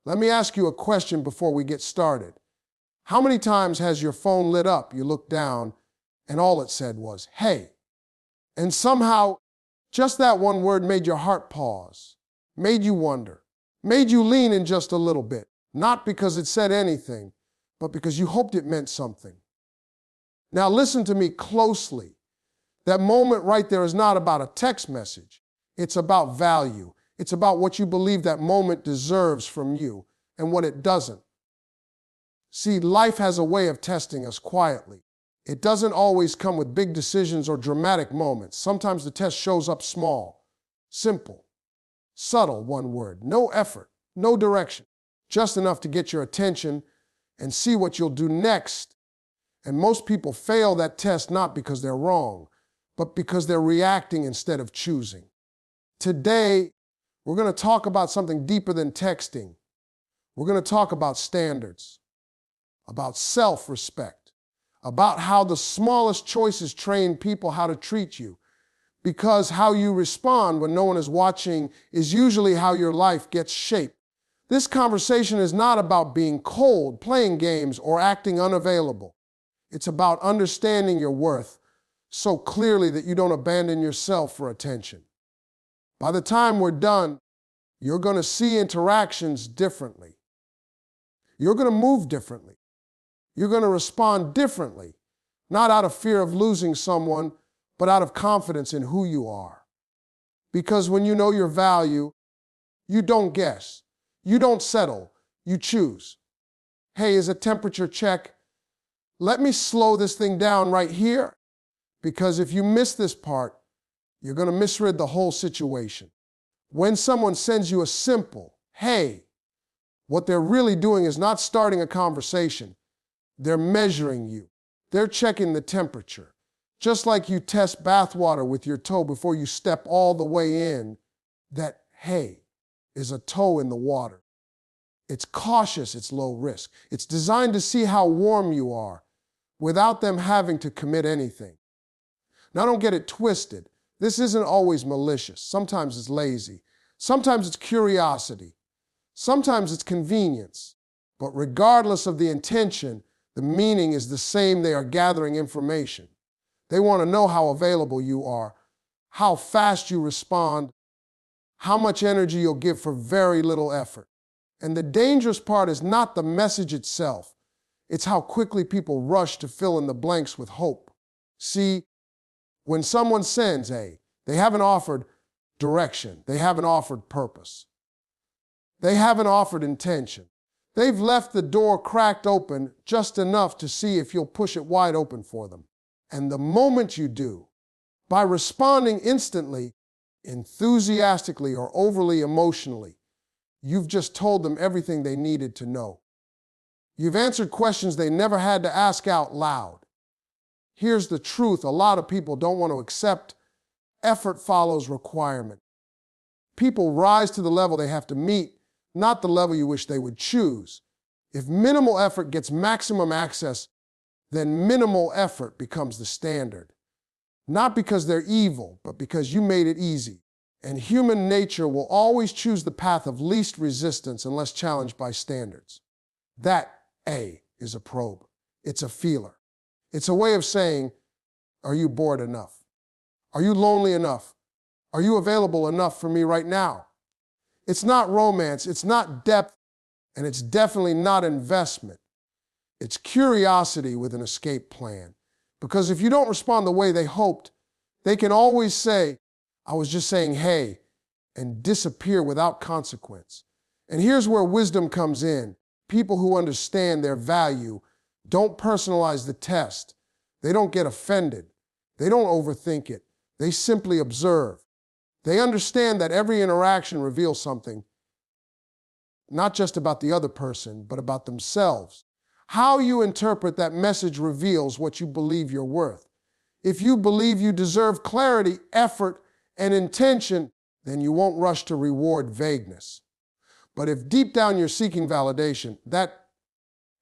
Let me ask you a question before we get started. How many times has your phone lit up, you looked down, and all it said was, "Hey"? And somehow, just that one word made your heart pause, made you wonder, made you lean in just a little bit, not because it said anything, but because you hoped it meant something. Now listen to me closely. That moment right there is not about a text message. It's about value. It's about what you believe that moment deserves from you and what it doesn't. See, life has a way of testing us quietly. It doesn't always come with big decisions or dramatic moments. Sometimes the test shows up small, simple, subtle, one word, no effort, no direction, just enough to get your attention and see what you'll do next. And most people fail that test not because they're wrong, but because they're reacting instead of choosing. Today, we're going to talk about something deeper than texting. We're going to talk about standards, about self-respect, about how the smallest choices train people how to treat you. Because how you respond when no one is watching is usually how your life gets shaped. This conversation is not about being cold, playing games, or acting unavailable. It's about understanding your worth so clearly that you don't abandon yourself for attention. By the time we're done, you're going to see interactions differently. You're going to move differently. You're going to respond differently, not out of fear of losing someone, but out of confidence in who you are. Because when you know your value, you don't guess. You don't settle. You choose. Hey, is a temperature check? Let me slow this thing down right here, because if you miss this part, you're going to misread the whole situation. When someone sends you a simple, "Hey," what they're really doing is not starting a conversation. They're measuring you. They're checking the temperature. Just like you test bathwater with your toe before you step all the way in, that "hey" is a toe in the water. It's cautious, it's low risk. It's designed to see how warm you are without them having to commit anything. Now don't get it twisted. This isn't always malicious. Sometimes it's lazy. Sometimes it's curiosity. Sometimes it's convenience. But regardless of the intention, the meaning is the same. They are gathering information. They want to know how available you are, how fast you respond, how much energy you'll give for very little effort. And the dangerous part is not the message itself. It's how quickly people rush to fill in the blanks with hope. See, when someone sends "hey," they haven't offered direction. They haven't offered purpose. They haven't offered intention. They've left the door cracked open just enough to see if you'll push it wide open for them. And the moment you do, by responding instantly, enthusiastically, or overly emotionally, you've just told them everything they needed to know. You've answered questions they never had to ask out loud. Here's the truth a lot of people don't want to accept. Effort follows requirement. People rise to the level they have to meet, not the level you wish they would choose. If minimal effort gets maximum access, then minimal effort becomes the standard. Not because they're evil, but because you made it easy. And human nature will always choose the path of least resistance unless challenged by standards. That "A" is a probe. It's a feeler. It's a way of saying, are you bored enough? Are you lonely enough? Are you available enough for me right now? It's not romance, it's not depth, and it's definitely not investment. It's curiosity with an escape plan. Because if you don't respond the way they hoped, they can always say, "I was just saying hey," and disappear without consequence. And here's where wisdom comes in. People who understand their value don't personalize the test. They don't get offended. They don't overthink it. They simply observe. They understand that every interaction reveals something, not just about the other person, but about themselves. How you interpret that message reveals what you believe you're worth. If you believe you deserve clarity, effort, and intention, then you won't rush to reward vagueness. But if deep down you're seeking validation, that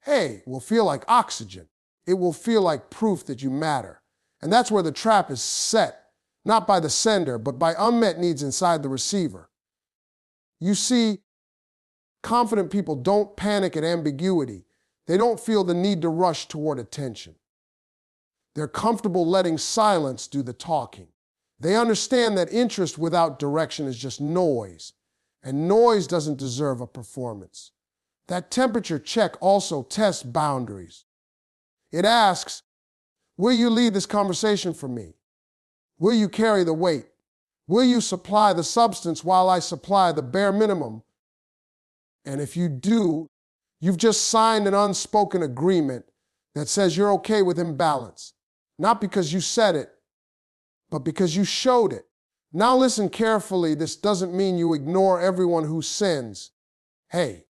"hey" will feel like oxygen. It will feel like proof that you matter. And that's where the trap is set, not by the sender, but by unmet needs inside the receiver. You see, Confident people don't panic at ambiguity. They don't feel the need to rush toward attention. They're comfortable letting silence do the talking. They understand that interest without direction is just noise, and noise doesn't deserve a performance. That temperature check also tests boundaries. It asks, will you lead this conversation for me? Will you carry the weight? Will you supply the substance while I supply the bare minimum? And if you do, you've just signed an unspoken agreement that says you're okay with imbalance, not because you said it, but because you showed it. Now listen carefully. This doesn't mean you ignore everyone who sins. Hey,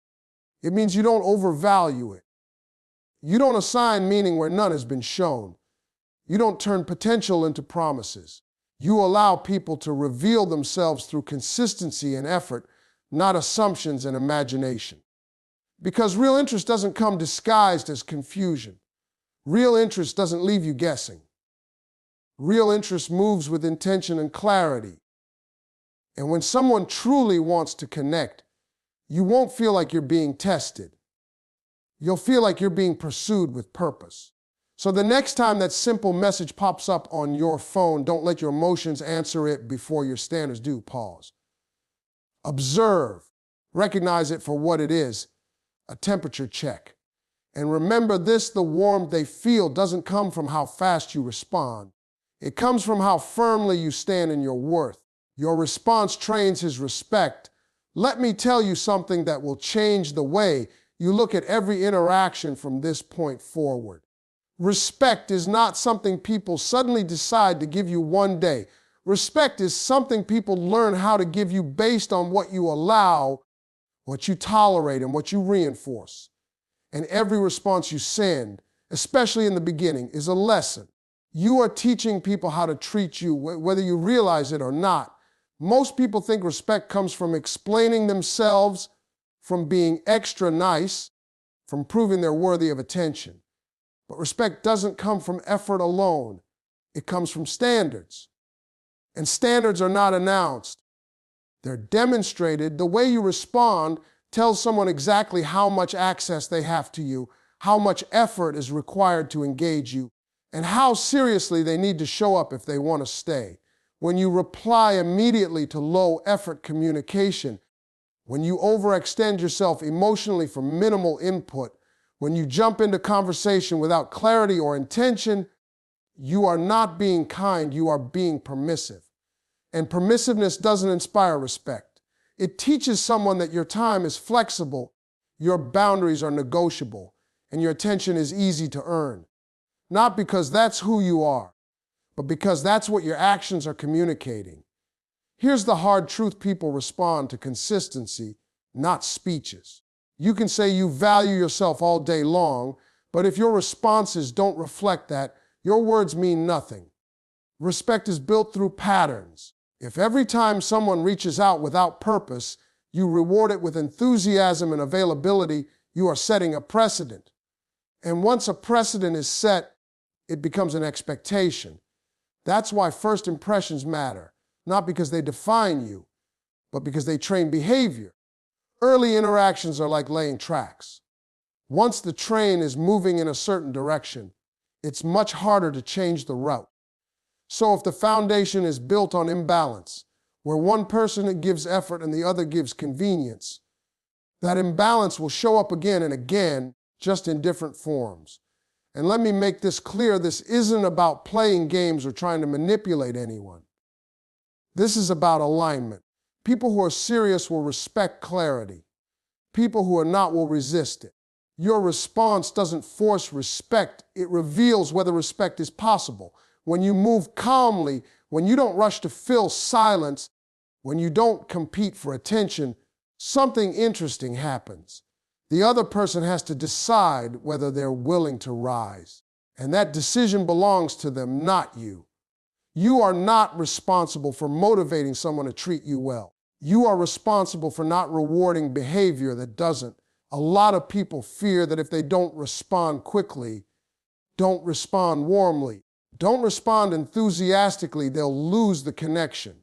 it means you don't overvalue it. You don't assign meaning where none has been shown. You don't turn potential into promises. You allow people to reveal themselves through consistency and effort, not assumptions and imagination. Because real interest doesn't come disguised as confusion. Real interest doesn't leave you guessing. Real interest moves with intention and clarity. And when someone truly wants to connect, you won't feel like you're being tested. You'll feel like you're being pursued with purpose. So the next time that simple message pops up on your phone, don't let your emotions answer it before your standards do. Pause. Observe. Recognize it for what it is, a temperature check. And remember this, the warmth they feel doesn't come from how fast you respond. It comes from how firmly you stand in your worth. Your response trains his respect. Let me tell you something that will change the way you look at every interaction from this point forward. Respect is not something people suddenly decide to give you one day. Respect is something people learn how to give you based on what you allow, what you tolerate, and what you reinforce. And every response you send, especially in the beginning, is a lesson. You are teaching people how to treat you, whether you realize it or not. Most people think respect comes from explaining themselves, from being extra nice, from proving they're worthy of attention. But respect doesn't come from effort alone. It comes from standards. And standards are not announced. They're demonstrated. The way you respond tells someone exactly how much access they have to you, how much effort is required to engage you, and how seriously they need to show up if they want to stay. When you reply immediately to low-effort communication, when you overextend yourself emotionally for minimal input, when you jump into conversation without clarity or intention, you are not being kind, you are being permissive. And permissiveness doesn't inspire respect. It teaches someone that your time is flexible, your boundaries are negotiable, and your attention is easy to earn. Not because that's who you are, but because that's what your actions are communicating. Here's the hard truth: people respond to consistency, not speeches. You can say you value yourself all day long, but if your responses don't reflect that, your words mean nothing. Respect is built through patterns. If every time someone reaches out without purpose, you reward it with enthusiasm and availability, you are setting a precedent. And once a precedent is set, it becomes an expectation. That's why first impressions matter, not because they define you, but because they train behavior. Early interactions are like laying tracks. Once the train is moving in a certain direction, it's much harder to change the route. So if the foundation is built on imbalance, where one person gives effort and the other gives convenience, that imbalance will show up again and again, just in different forms. And let me make this clear, this isn't about playing games or trying to manipulate anyone. This is about alignment. People who are serious will respect clarity. People who are not will resist it. Your response doesn't force respect, it reveals whether respect is possible. When you move calmly, when you don't rush to fill silence, when you don't compete for attention, something interesting happens. The other person has to decide whether they're willing to rise. And that decision belongs to them, not you. You are not responsible for motivating someone to treat you well. You are responsible for not rewarding behavior that doesn't. A lot of people fear that if they don't respond quickly, don't respond warmly, don't respond enthusiastically, they'll lose the connection.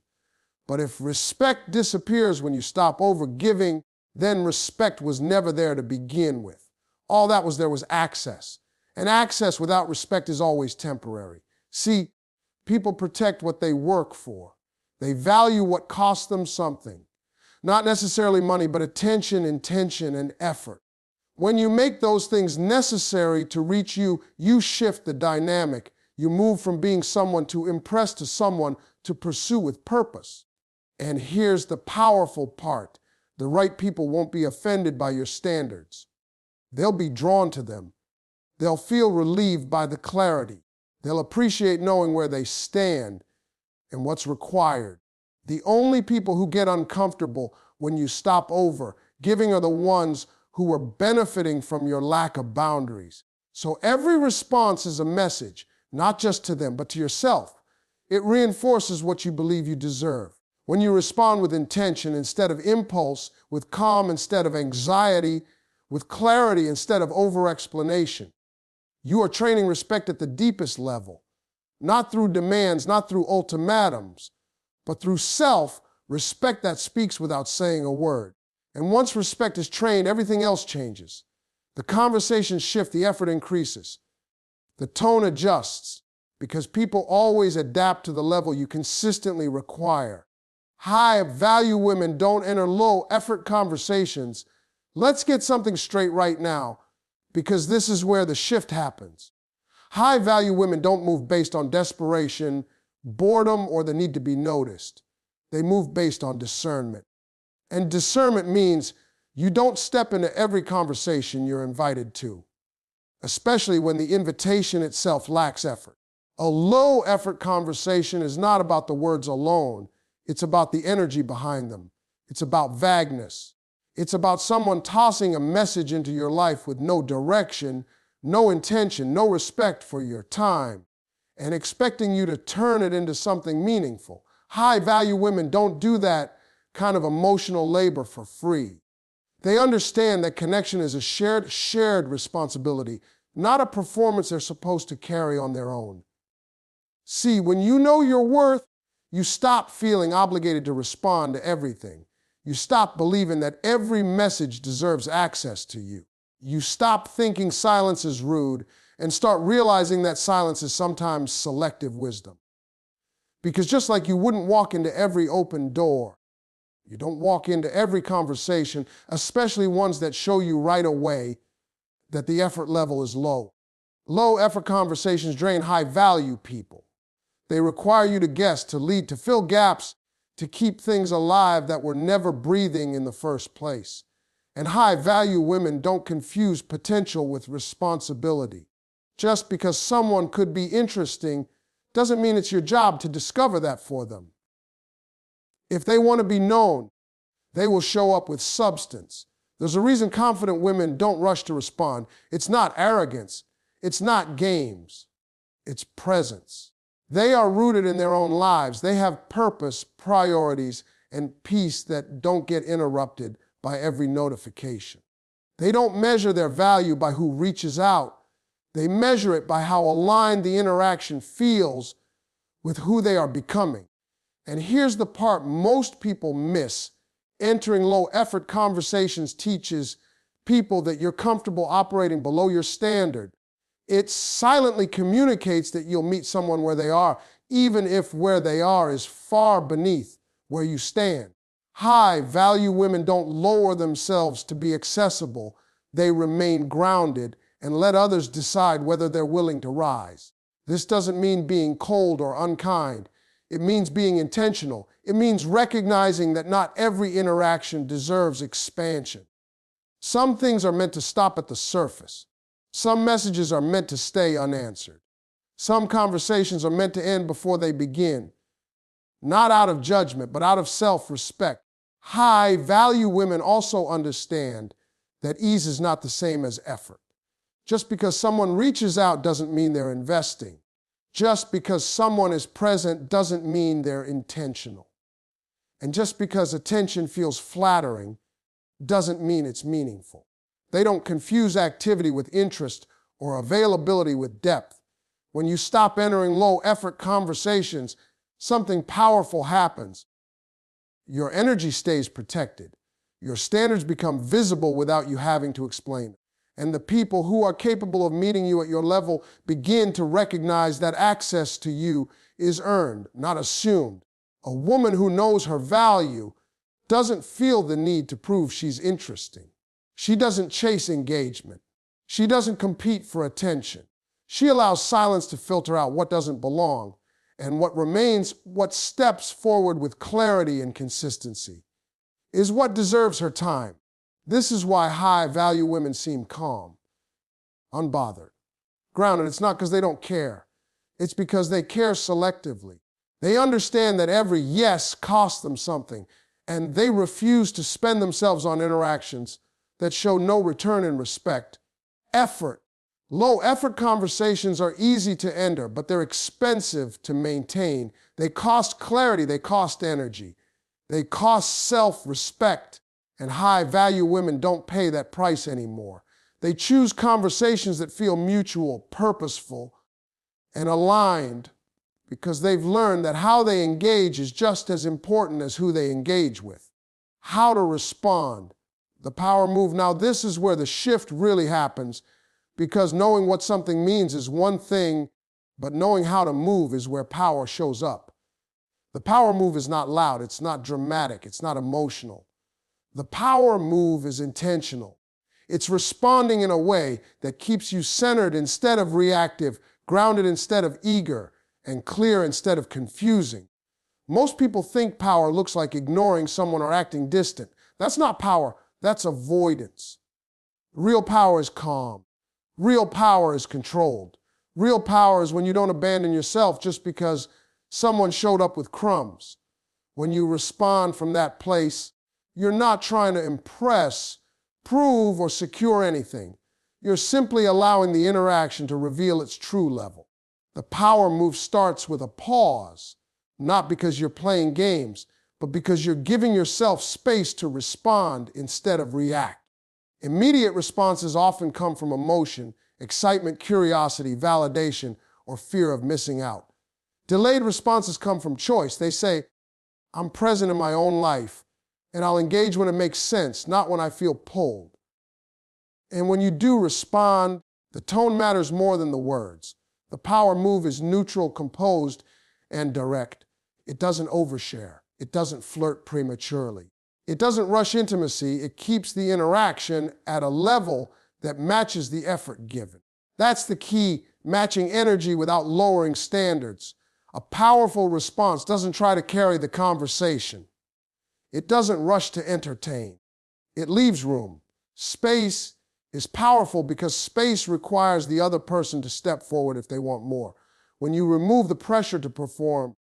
But if respect disappears when you stop overgiving, then respect was never there to begin with. All that was there was access. And access without respect is always temporary. See, people protect what they work for. They value what costs them something. Not necessarily money, but attention, intention, and effort. When you make those things necessary to reach you, you shift the dynamic. You move from being someone to impress to someone to pursue with purpose. And here's the powerful part. The right people won't be offended by your standards. They'll be drawn to them. They'll feel relieved by the clarity. They'll appreciate knowing where they stand and what's required. The only people who get uncomfortable when you stop over giving are the ones who are benefiting from your lack of boundaries. So every response is a message, not just to them, but to yourself. It reinforces what you believe you deserve. When you respond with intention instead of impulse, with calm instead of anxiety, with clarity instead of over-explanation, you are training respect at the deepest level, not through demands, not through ultimatums, but through self-respect that speaks without saying a word. And once respect is trained, everything else changes. The conversations shift, the effort increases. The tone adjusts because people always adapt to the level you consistently require. High-value women don't enter low-effort conversations. Let's get something straight right now because this is where the shift happens. High-value women don't move based on desperation, boredom, or the need to be noticed. They move based on discernment. And discernment means you don't step into every conversation you're invited to, especially when the invitation itself lacks effort. A low-effort conversation is not about the words alone. It's about the energy behind them. It's about vagueness. It's about someone tossing a message into your life with no direction, no intention, no respect for your time, and expecting you to turn it into something meaningful. High-value women don't do that kind of emotional labor for free. They understand that connection is a shared responsibility, not a performance they're supposed to carry on their own. See, when you know your worth, you stop feeling obligated to respond to everything. You stop believing that every message deserves access to you. You stop thinking silence is rude and start realizing that silence is sometimes selective wisdom. Because just like you wouldn't walk into every open door, you don't walk into every conversation, especially ones that show you right away that the effort level is low. Low-effort conversations drain high-value people. They require you to guess, to lead, to fill gaps, to keep things alive that were never breathing in the first place. And high-value women don't confuse potential with responsibility. Just because someone could be interesting doesn't mean it's your job to discover that for them. If they want to be known, they will show up with substance. There's a reason confident women don't rush to respond. It's not arrogance. It's not games. It's presence. They are rooted in their own lives. They have purpose, priorities, and peace that don't get interrupted by every notification. They don't measure their value by who reaches out. They measure it by how aligned the interaction feels with who they are becoming. And here's the part most people miss. Entering low-effort conversations teaches people that you're comfortable operating below your standard. It silently communicates that you'll meet someone where they are, even if where they are is far beneath where you stand. High-value women don't lower themselves to be accessible. They remain grounded and let others decide whether they're willing to rise. This doesn't mean being cold or unkind. It means being intentional. It means recognizing that not every interaction deserves expansion. Some things are meant to stop at the surface. Some messages are meant to stay unanswered. Some conversations are meant to end before they begin, not out of judgment, but out of self-respect. High-value women also understand that ease is not the same as effort. Just because someone reaches out doesn't mean they're investing. Just because someone is present doesn't mean they're intentional. And just because attention feels flattering doesn't mean it's meaningful. They don't confuse activity with interest or availability with depth. When you stop entering low-effort conversations, something powerful happens. Your energy stays protected. Your standards become visible without you having to explain it. And the people who are capable of meeting you at your level begin to recognize that access to you is earned, not assumed. A woman who knows her value doesn't feel the need to prove she's interesting. She doesn't chase engagement. She doesn't compete for attention. She allows silence to filter out what doesn't belong, and what remains, what steps forward with clarity and consistency, is what deserves her time. This is why high-value women seem calm, unbothered, grounded. It's not because they don't care. It's because they care selectively. They understand that every yes costs them something, and they refuse to spend themselves on interactions that show no return in respect. Effort. Low-effort conversations are easy to enter, but they're expensive to maintain. They cost clarity, they cost energy, they cost self-respect, and high-value women don't pay that price anymore. They choose conversations that feel mutual, purposeful, and aligned because they've learned that how they engage is just as important as who they engage with. How to respond. The power move. Now, this is where the shift really happens, because knowing what something means is one thing, but knowing how to move is where power shows up. The power move is not loud, it's not dramatic, it's not emotional. The power move is intentional. It's responding in a way that keeps you centered instead of reactive, grounded instead of eager, and clear instead of confusing. Most people think power looks like ignoring someone or acting distant. That's not power, that's avoidance. Real power is calm. Real power is controlled. Real power is when you don't abandon yourself just because someone showed up with crumbs. When you respond from that place, you're not trying to impress, prove, or secure anything. You're simply allowing the interaction to reveal its true level. The power move starts with a pause, not because you're playing games, but because you're giving yourself space to respond instead of react. Immediate responses often come from emotion, excitement, curiosity, validation, or fear of missing out. Delayed responses come from choice. They say, I'm present in my own life, and I'll engage when it makes sense, not when I feel pulled. And when you do respond, the tone matters more than the words. The power move is neutral, composed, and direct. It doesn't overshare. It doesn't flirt prematurely. It doesn't rush intimacy. It keeps the interaction at a level that matches the effort given. That's the key, matching energy without lowering standards. A powerful response doesn't try to carry the conversation. It doesn't rush to entertain. It leaves room. Space is powerful because space requires the other person to step forward if they want more. When you remove the pressure to perform,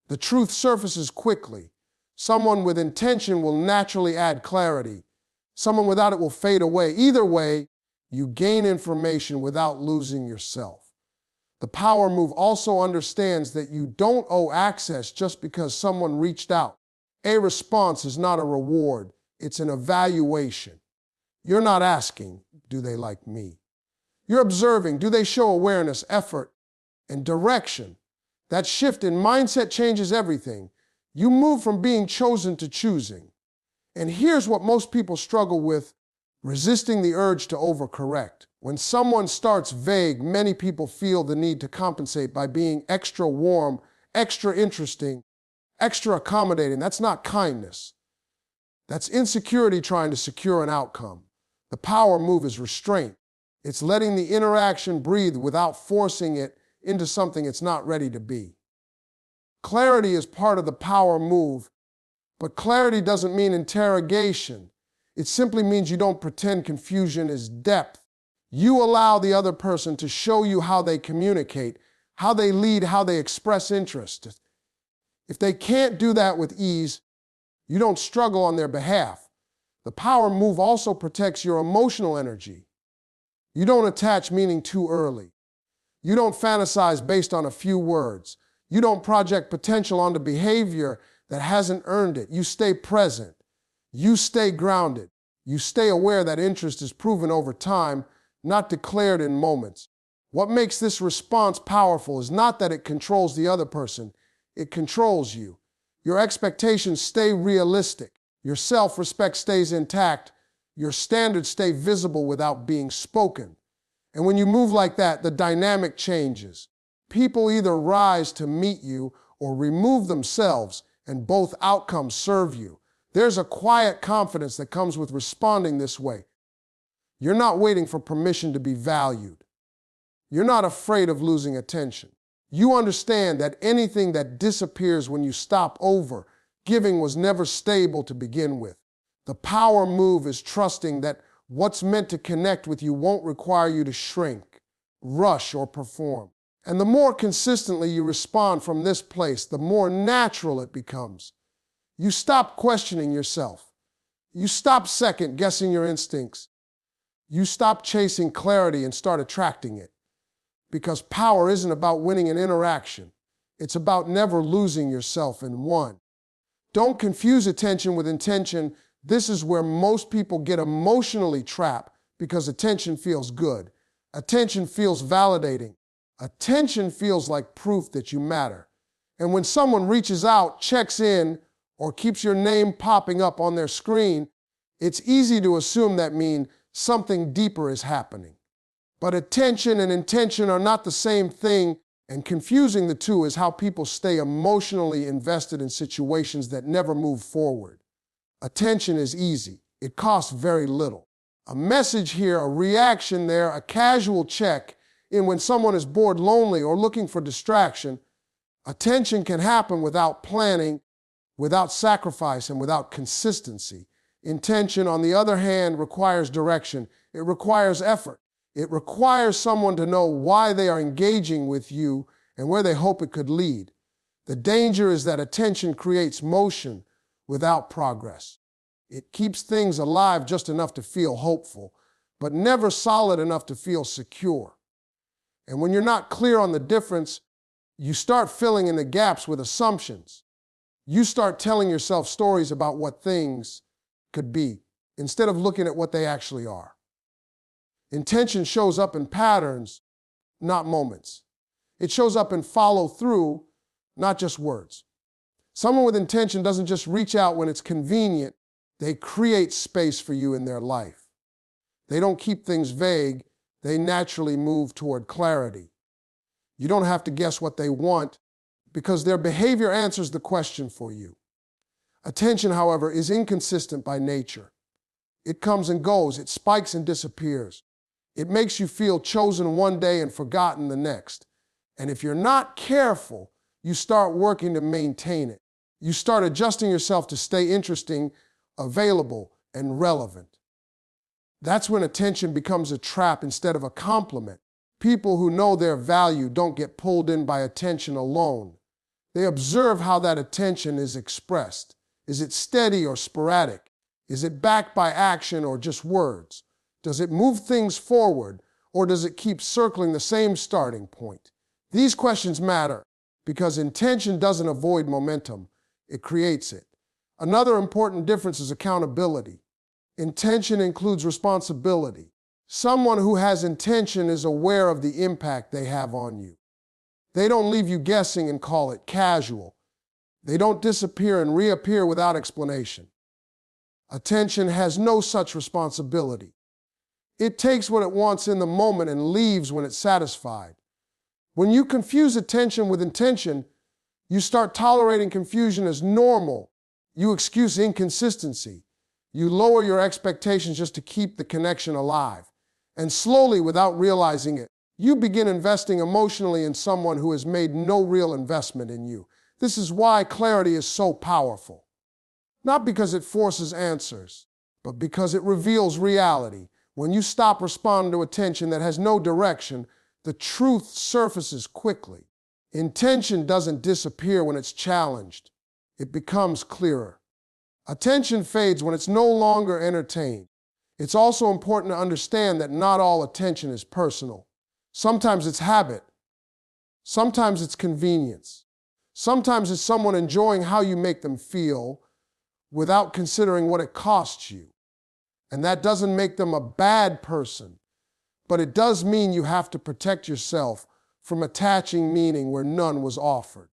the truth surfaces quickly. Someone with intention will naturally add clarity. Someone without it will fade away. Either way, you gain information without losing yourself. The power move also understands that you don't owe access just because someone reached out. A response is not a reward. It's an evaluation. You're not asking, do they like me? You're observing, do they show awareness, effort, and direction? That shift in mindset changes everything. You move from being chosen to choosing. And here's what most people struggle with: resisting the urge to overcorrect. When someone starts vague, many people feel the need to compensate by being extra warm, extra interesting, extra accommodating. That's not kindness. That's insecurity trying to secure an outcome. The power move is restraint. It's letting the interaction breathe without forcing it into something it's not ready to be. Clarity is part of the power move, but clarity doesn't mean interrogation. It simply means you don't pretend confusion is depth. You allow the other person to show you how they communicate, how they lead, how they express interest. If they can't do that with ease, you don't struggle on their behalf. The power move also protects your emotional energy. You don't attach meaning too early. You don't fantasize based on a few words. You don't project potential onto behavior that hasn't earned it. You stay present. You stay grounded. You stay aware that interest is proven over time, not declared in moments. What makes this response powerful is not that it controls the other person. It controls you. Your expectations stay realistic. Your self-respect stays intact. Your standards stay visible without being spoken. And when you move like that, the dynamic changes. People either rise to meet you or remove themselves, and both outcomes serve you. There's a quiet confidence that comes with responding this way. You're not waiting for permission to be valued. You're not afraid of losing attention. You understand that anything that disappears when you stop over giving was never stable to begin with. The power move is trusting that what's meant to connect with you won't require you to shrink, rush, or perform. And the more consistently you respond from this place, the more natural it becomes. You stop questioning yourself. You stop second-guessing your instincts. You stop chasing clarity and start attracting it. Because power isn't about winning an interaction. It's about never losing yourself in one. Don't confuse attention with intention. This is where most people get emotionally trapped because attention feels good. Attention feels validating. Attention feels like proof that you matter. And when someone reaches out, checks in, or keeps your name popping up on their screen, it's easy to assume that means something deeper is happening. But attention and intention are not the same thing, and confusing the two is how people stay emotionally invested in situations that never move forward. Attention is easy. It costs very little. A message here, a reaction there, a casual check in when someone is bored, lonely, or looking for distraction. Attention can happen without planning, without sacrifice, and without consistency. Intention, on the other hand, requires direction. It requires effort. It requires someone to know why they are engaging with you and where they hope it could lead. The danger is that attention creates motion without progress. It keeps things alive just enough to feel hopeful, but never solid enough to feel secure. And when you're not clear on the difference, you start filling in the gaps with assumptions. You start telling yourself stories about what things could be instead of looking at what they actually are. Intention shows up in patterns, not moments. It shows up in follow through, not just words. Someone with intention doesn't just reach out when it's convenient. They create space for you in their life. They don't keep things vague. They naturally move toward clarity. You don't have to guess what they want because their behavior answers the question for you. Attention, however, is inconsistent by nature. It comes and goes. It spikes and disappears. It makes you feel chosen one day and forgotten the next. And if you're not careful, you start working to maintain it. You start adjusting yourself to stay interesting, available, and relevant. That's when attention becomes a trap instead of a compliment. People who know their value don't get pulled in by attention alone. They observe how that attention is expressed. Is it steady or sporadic? Is it backed by action or just words? Does it move things forward, or does it keep circling the same starting point? These questions matter because intention doesn't avoid momentum, it creates it. Another important difference is accountability. Intention includes responsibility. Someone who has intention is aware of the impact they have on you. They don't leave you guessing and call it casual. They don't disappear and reappear without explanation. Attention has no such responsibility. It takes what it wants in the moment and leaves when it's satisfied. When you confuse attention with intention, you start tolerating confusion as normal. You excuse inconsistency. You lower your expectations just to keep the connection alive. And slowly, without realizing it, you begin investing emotionally in someone who has made no real investment in you. This is why clarity is so powerful. Not because it forces answers, but because it reveals reality. When you stop responding to attention that has no direction, the truth surfaces quickly. Intention doesn't disappear when it's challenged. It becomes clearer. Attention fades when it's no longer entertained. It's also important to understand that not all attention is personal. Sometimes it's habit. Sometimes it's convenience. Sometimes it's someone enjoying how you make them feel without considering what it costs you. And that doesn't make them a bad person, but it does mean you have to protect yourself from attaching meaning where none was offered.